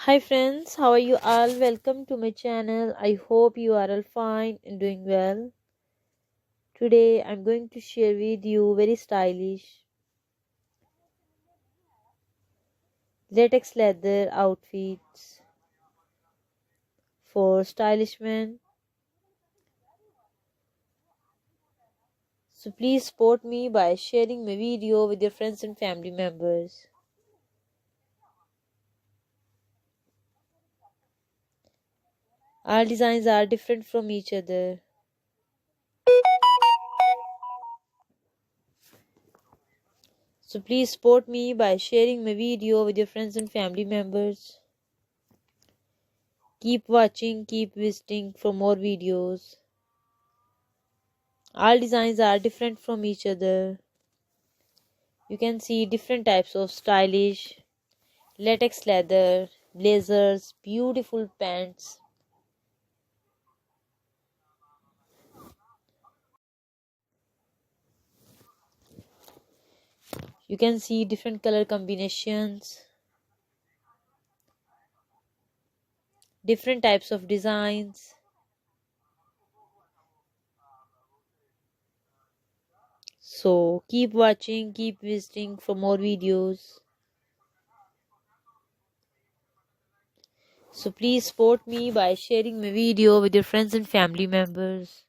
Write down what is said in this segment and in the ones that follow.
Hi friends, how are you all? Welcome to my channel. I hope you are all fine and doing well. Today I'm going to share with you very stylish latex leather outfits for stylish men. So please support me by sharing my video with your friends and family members. All designs are different from each other. So please support me by sharing my video with your friends and family members. Keep watching, keep visiting for more videos. All designs are different from each other. You can see different types of stylish latex leather, blazers, beautiful pants. You can see different color combinations, different types of designs. So keep watching, keep visiting for more videos. So please support me by sharing my video with your friends and family members.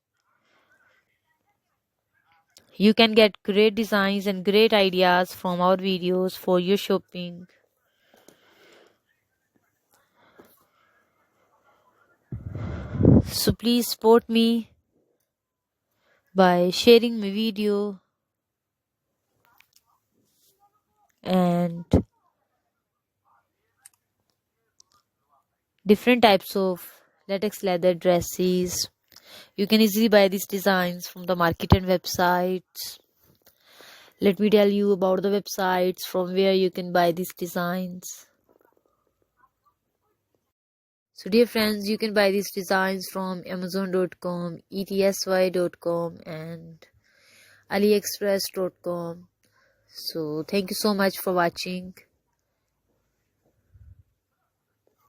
You can get great designs and great ideas from our videos for your shopping. So please support me by sharing my video and different types of latex leather dresses. You can easily buy these designs from the market and websites. Let me tell you about the websites from where you can buy these designs. So dear friends, you can buy these designs from amazon.com, etsy.com and aliexpress.com. So thank you so much for watching.